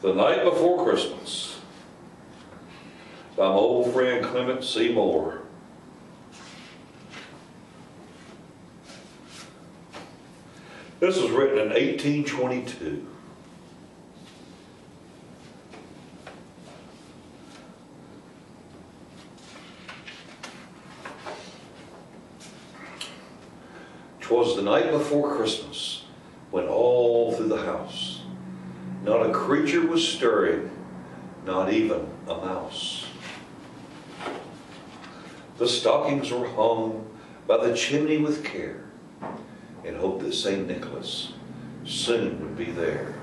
The Night Before Christmas by my old friend Clement C. Moore. This was written in 1822. "'Twas the night before Christmas, when all through the house not a creature was stirring, not even a mouse. The stockings were hung by the chimney with care, in hope that St. Nicholas soon would be there.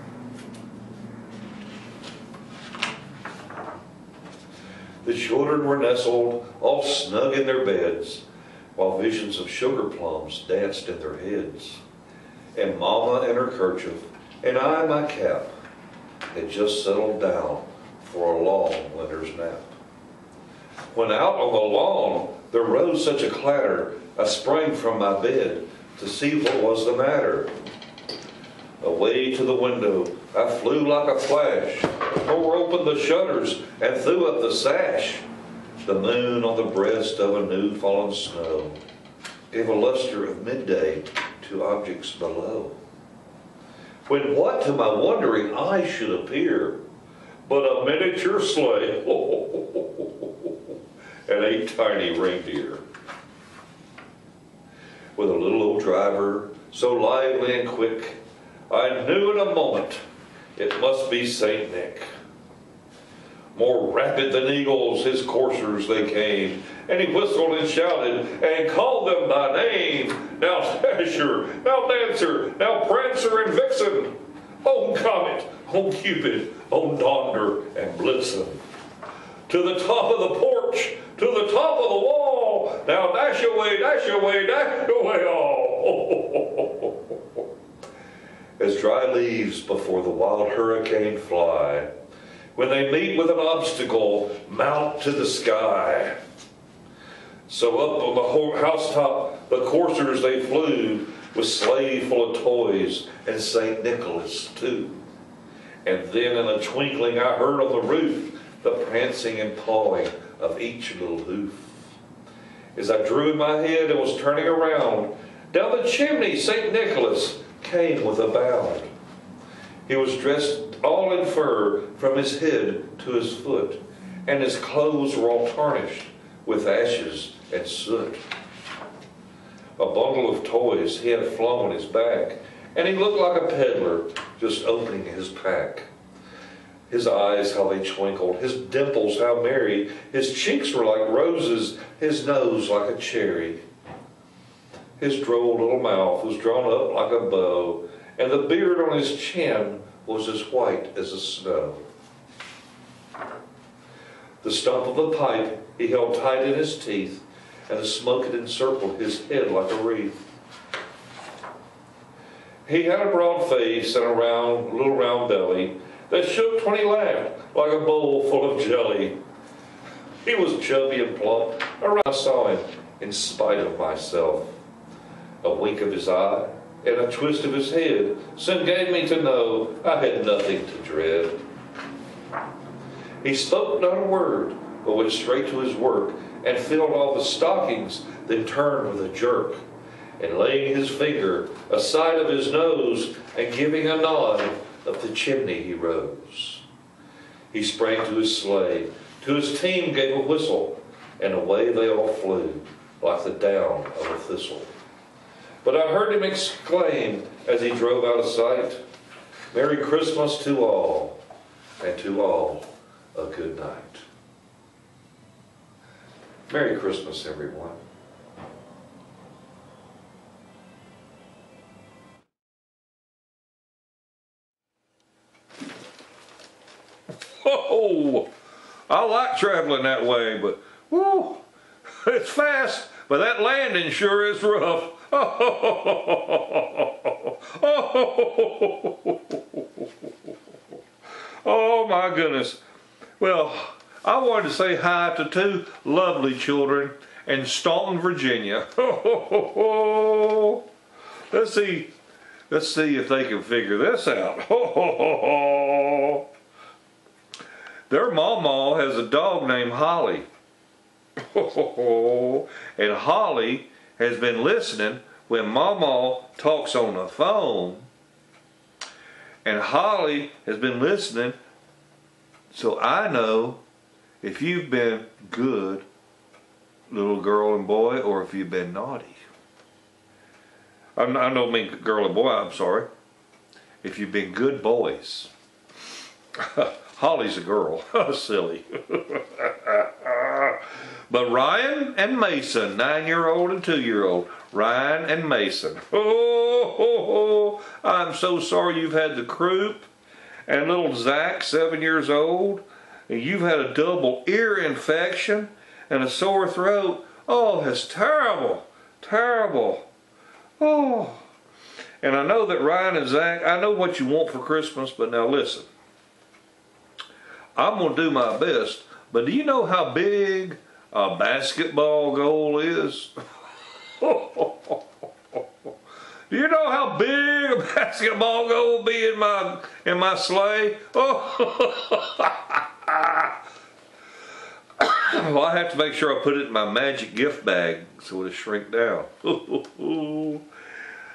The children were nestled all snug in their beds, while visions of sugar plums danced in their heads. And Mama in her kerchief, and I my cap, had just settled down for a long winter's nap. When out on the lawn there rose such a clatter, I sprang from my bed to see what was the matter. Away to the window I flew like a flash, tore open the shutters and threw up the sash. The moon on the breast of a new fallen snow gave a luster of midday to objects below. When what to my wondering eyes should appear but a miniature sleigh and a tiny reindeer, with a little old driver so lively and quick, I knew in a moment it must be Saint Nick. More rapid than eagles his coursers they came, and he whistled and shouted and called them by name. Now Dasher, now Dancer, now Prancer and Vixen, on Comet, on Cupid, on Donder and Blitzen. To the top of the porch, to the top of the wall, now dash away, dash away, dash away all. As dry leaves before the wild hurricane fly, when they meet with an obstacle, mount to the sky. So up on the housetop the coursers they flew, with sleigh full of toys and St. Nicholas too. And then in a twinkling I heard on the roof the prancing and pawing of each little hoof. As I drew in my head and was turning around, down the chimney St. Nicholas came with a bound. He was dressed all in fur from his head to his foot, and his clothes were all tarnished with ashes and soot. A bundle of toys he had flung on his back, and he looked like a peddler just opening his pack. His eyes, how they twinkled, his dimples, how merry, his cheeks were like roses, his nose like a cherry. His droll little mouth was drawn up like a bow, and the beard on his chin was as white as the snow. The stump of a pipe he held tight in his teeth, and the smoke had encircled his head like a wreath. He had a broad face and a little round belly that shook when he laughed like a bowl full of jelly. He was chubby and plump. I saw him in spite of myself. A wink of his eye and a twist of his head soon gave me to know I had nothing to dread. He spoke not a word, but went straight to his work and filled all the stockings, then turned with a jerk, and laying his finger aside of his nose and giving a nod, up the chimney he rose. He sprang to his sleigh, to his team gave a whistle, and away they all flew like the down of a thistle. But I heard him exclaim as he drove out of sight, "Merry Christmas to all, and to all a good night." Merry Christmas, everyone. Oh, I like traveling that way, but whoo, it's fast, but that landing sure is rough. Oh my goodness. Well, I wanted to say hi to two lovely children in Staunton, Virginia. Let's see if they can figure this out. their mama has a dog named Holly. And Holly has been listening when Mama talks on the phone. And Holly has been listening, so I know if you've been good, little girl and boy, or if you've been naughty. I don't mean girl and boy, I'm sorry. If you've been good boys. Holly's a girl. Silly. But Ryan and Mason, 9-year-old and 2-year-old, Ryan and Mason. I'm so sorry you've had the croup. And little Zack, 7 years old, and you've had a double ear infection and a sore throat. Oh, that's terrible, terrible. Oh. And I know that Ryan and Zack, I know what you want for Christmas, but now listen. I'm going to do my best, but do you know how big a basketball goal is? Do you know how big a basketball goal will be in my sleigh? Well, I have to make sure I put it in my magic gift bag so it'll shrink down.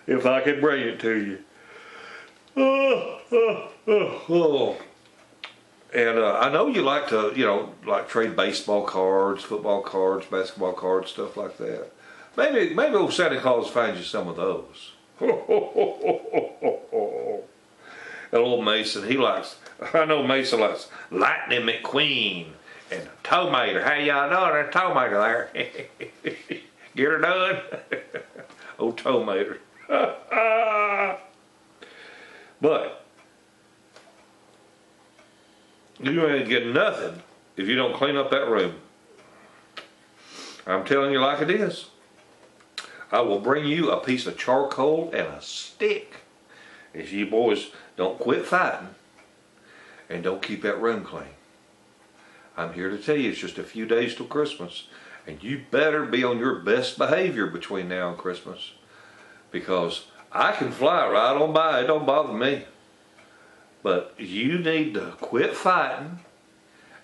If I can bring it to you. And I know you like to, like trade baseball cards, football cards, basketball cards, stuff like that. Maybe old Santa Claus finds you some of those. And old Mason, I know Mason likes Lightning McQueen and Tomato. How y'all doing? There's Tomato there. Get her done? Old Tomato. But you ain't getting nothing if you don't clean up that room. I'm telling you like it is. I will bring you a piece of charcoal and a stick if you boys don't quit fighting and don't keep that room clean. I'm here to tell you it's just a few days till Christmas, and you better be on your best behavior between now and Christmas, because I can fly right on by. It don't bother me. But you need to quit fighting,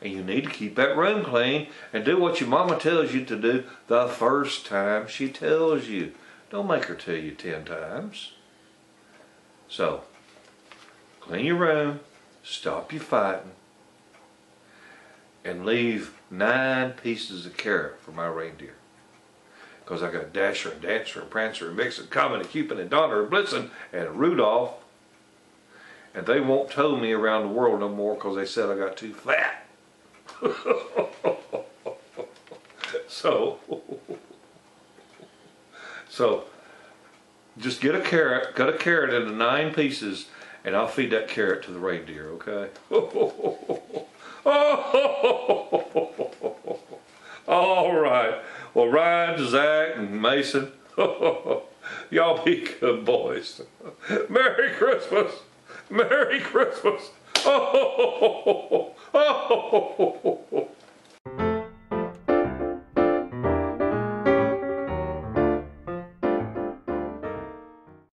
and you need to keep that room clean and do what your mama tells you to do the first time she tells you. Don't make her tell you 10 times. So, clean your room, stop your fighting, and leave 9 pieces of carrot for my reindeer. Because I got Dasher and Dancer and Prancer and Vixen, Comet and Cupid and Donner and Blitzen and Rudolph. And they won't tow me around the world no more because they said I got too fat. So just get a carrot, cut a carrot into 9 pieces, and I'll feed that carrot to the reindeer, okay? All right. Well, Ryan, Zack, and Mason, y'all be good boys. Merry Christmas. Merry Christmas.